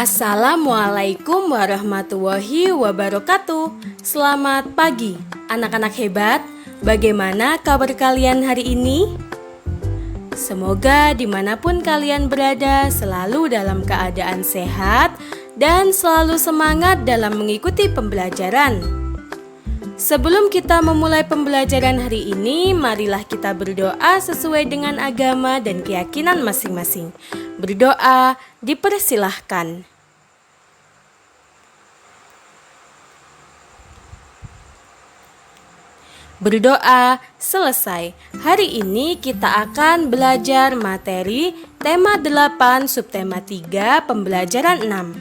Assalamualaikum warahmatullahi wabarakatuh. Selamat pagi, anak-anak hebat. Bagaimana kabar kalian hari ini? Semoga dimanapun kalian berada selalu dalam keadaan sehat dan selalu semangat dalam mengikuti pembelajaran. Sebelum kita memulai pembelajaran hari ini, marilah kita berdoa sesuai dengan agama dan keyakinan masing-masing. Berdoa dipersilahkan. Berdoa selesai. Hari ini kita akan belajar materi tema 8 subtema 3 pembelajaran 6.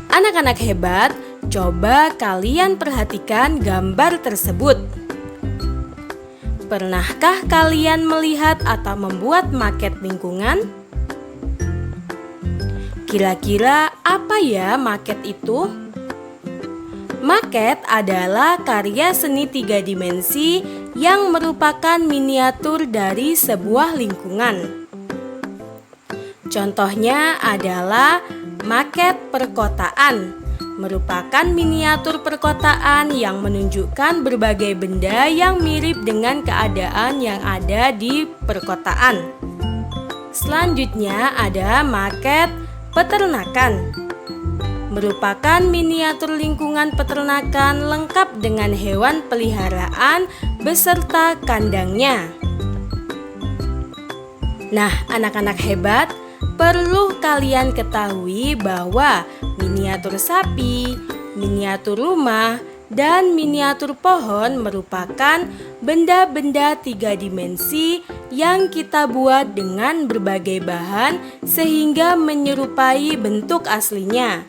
Anak-anak hebat, coba kalian perhatikan gambar tersebut. Pernahkah kalian melihat atau membuat maket lingkungan? Kira-kira apa ya maket itu? Maket adalah karya seni 3 dimensi yang merupakan miniatur dari sebuah lingkungan. Contohnya adalah maket perkotaan, merupakan miniatur perkotaan yang menunjukkan berbagai benda yang mirip dengan keadaan yang ada di perkotaan. Selanjutnya ada maket peternakan, merupakan miniatur lingkungan peternakan lengkap dengan hewan peliharaan beserta kandangnya. Nah, anak-anak hebat, perlu kalian ketahui bahwa miniatur sapi, miniatur rumah, dan miniatur pohon merupakan benda-benda 3 dimensi yang kita buat dengan berbagai bahan sehingga menyerupai bentuk aslinya.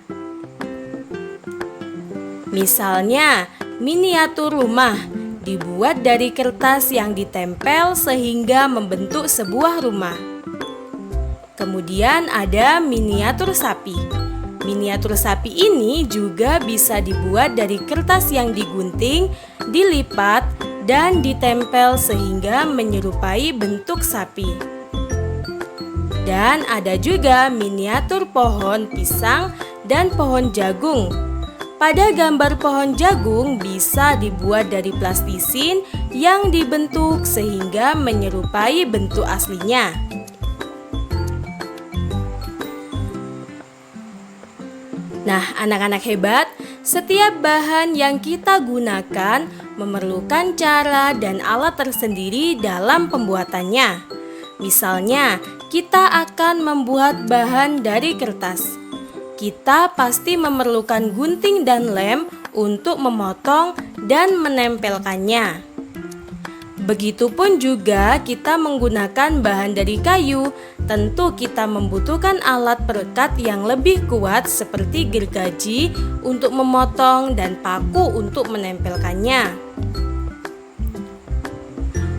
Misalnya, miniatur rumah dibuat dari kertas yang ditempel sehingga membentuk sebuah rumah. Kemudian ada miniatur sapi. Miniatur sapi ini juga bisa dibuat dari kertas yang digunting, dilipat, dan ditempel sehingga menyerupai bentuk sapi. Dan ada juga miniatur pohon pisang dan pohon jagung. Pada gambar pohon jagung bisa dibuat dari plastisin yang dibentuk sehingga menyerupai bentuk aslinya. Nah, anak-anak hebat, setiap bahan yang kita gunakan memerlukan cara dan alat tersendiri dalam pembuatannya. Misalnya, kita akan membuat bahan dari kertas. Kita pasti memerlukan gunting dan lem untuk memotong dan menempelkannya. Begitupun juga kita menggunakan bahan dari kayu. Tentu kita membutuhkan alat perekat yang lebih kuat seperti gergaji untuk memotong dan paku untuk menempelkannya.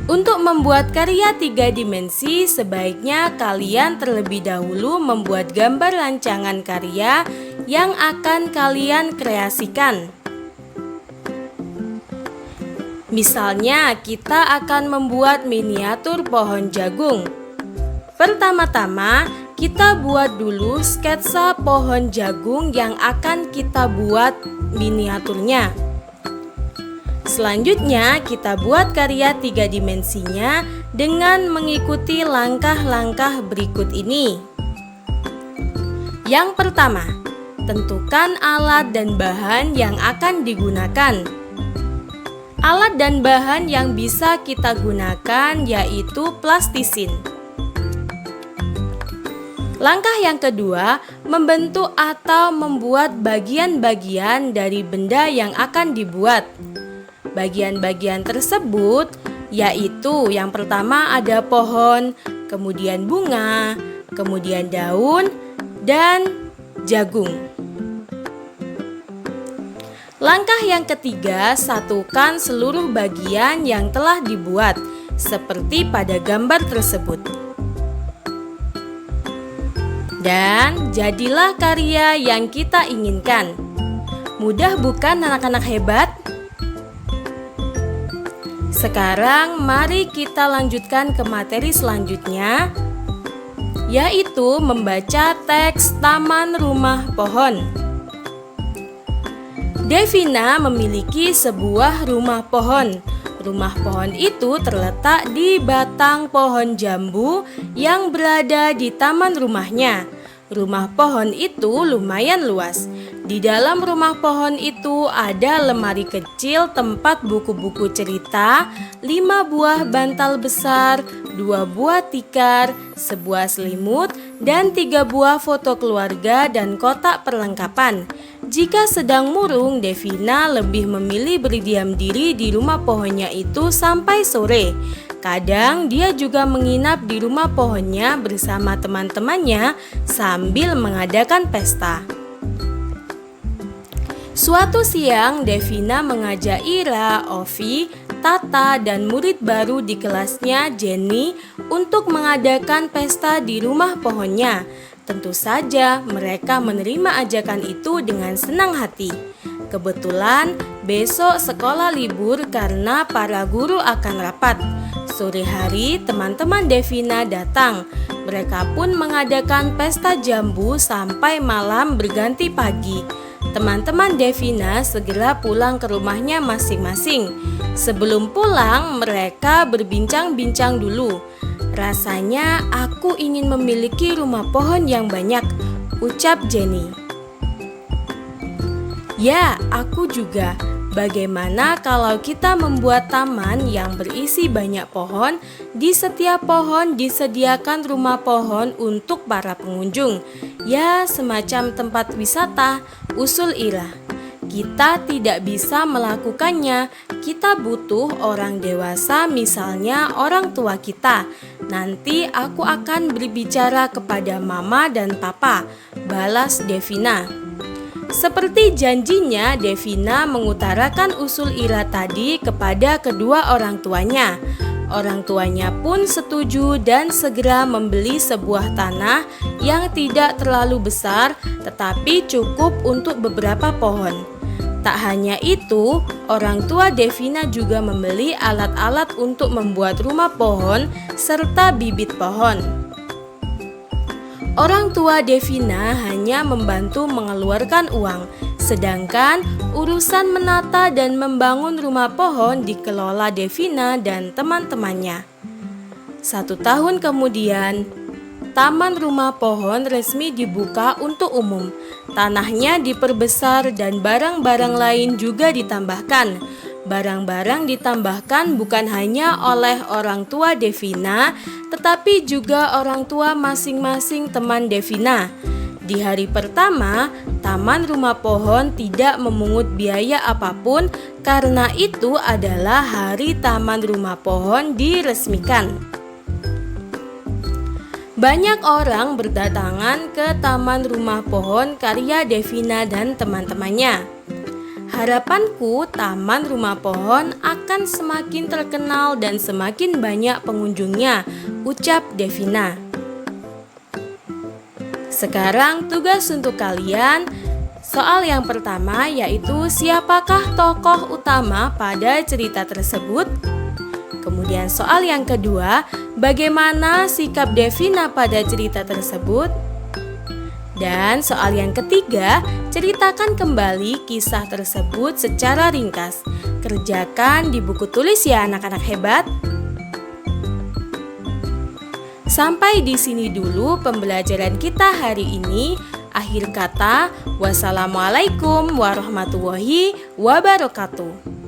Untuk membuat karya 3 dimensi, sebaiknya kalian terlebih dahulu membuat gambar rancangan karya yang akan kalian kreasikan. Misalnya, kita akan membuat miniatur pohon jagung. Pertama-tama, kita buat dulu sketsa pohon jagung yang akan kita buat miniaturnya. Selanjutnya, kita buat karya 3 dimensinya dengan mengikuti langkah-langkah berikut ini. Yang pertama, tentukan alat dan bahan yang akan digunakan. Alat dan bahan yang bisa kita gunakan yaitu plastisin. Langkah yang kedua, membentuk atau membuat bagian-bagian dari benda yang akan dibuat. Bagian-bagian tersebut yaitu yang pertama ada pohon, kemudian bunga, kemudian daun, dan jagung. Langkah yang ketiga, satukan seluruh bagian yang telah dibuat seperti pada gambar tersebut. Dan jadilah karya yang kita inginkan. Mudah bukan anak-anak hebat? Sekarang mari kita lanjutkan ke materi selanjutnya, yaitu membaca teks Taman Rumah Pohon. Devina memiliki sebuah rumah pohon. Rumah pohon itu terletak di batang pohon jambu yang berada di taman rumahnya. Rumah pohon itu lumayan luas. Di dalam rumah pohon itu ada lemari kecil tempat buku-buku cerita, 5 buah bantal besar, 2 buah tikar, sebuah selimut, dan 3 buah foto keluarga dan kotak perlengkapan. Jika sedang murung, Devina lebih memilih berdiam diri di rumah pohonnya itu sampai sore. Kadang dia juga menginap di rumah pohonnya bersama teman-temannya sambil mengadakan pesta. Suatu siang, Devina mengajak Ira, Ovi, Tata, dan murid baru di kelasnya, Jenny, untuk mengadakan pesta di rumah pohonnya. Tentu saja mereka menerima ajakan itu dengan senang hati. Kebetulan besok sekolah libur karena para guru akan rapat. Sore hari teman-teman Devina datang. Mereka pun mengadakan pesta jambu sampai malam berganti pagi. Teman-teman Devina segera pulang ke rumahnya masing-masing. Sebelum pulang, mereka berbincang-bincang dulu. Rasanya aku ingin memiliki rumah pohon yang banyak, ucap Jenny. Ya, aku juga. Bagaimana kalau kita membuat taman yang berisi banyak pohon? Di setiap pohon disediakan rumah pohon untuk para pengunjung. Ya, semacam tempat wisata, usul Ira. Kita tidak bisa melakukannya. Kita butuh orang dewasa, misalnya orang tua kita. Nanti aku akan berbicara kepada mama dan papa, balas Devina. Seperti janjinya, Devina mengutarakan usul Ira tadi kepada kedua orang tuanya. Orang tuanya pun setuju dan segera membeli sebuah tanah yang tidak terlalu besar tetapi cukup untuk beberapa pohon. Tak hanya itu, orang tua Devina juga membeli alat-alat untuk membuat rumah pohon serta bibit pohon. Orang tua Devina hanya membantu mengeluarkan uang, sedangkan urusan menata dan membangun rumah pohon dikelola Devina dan teman-temannya. 1 tahun kemudian, Taman Rumah Pohon resmi dibuka untuk umum. Tanahnya diperbesar dan barang-barang lain juga ditambahkan. Barang-barang ditambahkan bukan hanya oleh orang tua Devina, tetapi juga orang tua masing-masing teman Devina. Di hari pertama, Taman Rumah Pohon tidak memungut biaya apapun karena itu adalah hari Taman Rumah Pohon diresmikan. Banyak orang berdatangan ke Taman Rumah Pohon karya Devina dan teman-temannya. Harapanku Taman Rumah Pohon akan semakin terkenal dan semakin banyak pengunjungnya, ucap Devina. Sekarang tugas untuk kalian. Soal yang pertama yaitu siapakah tokoh utama pada cerita tersebut? Kemudian soal yang kedua, bagaimana sikap Devina pada cerita tersebut? Dan soal yang ketiga, ceritakan kembali kisah tersebut secara ringkas. Kerjakan di buku tulis ya anak-anak hebat. Sampai di sini dulu pembelajaran kita hari ini. Akhir kata, wassalamualaikum warahmatullahi wabarakatuh.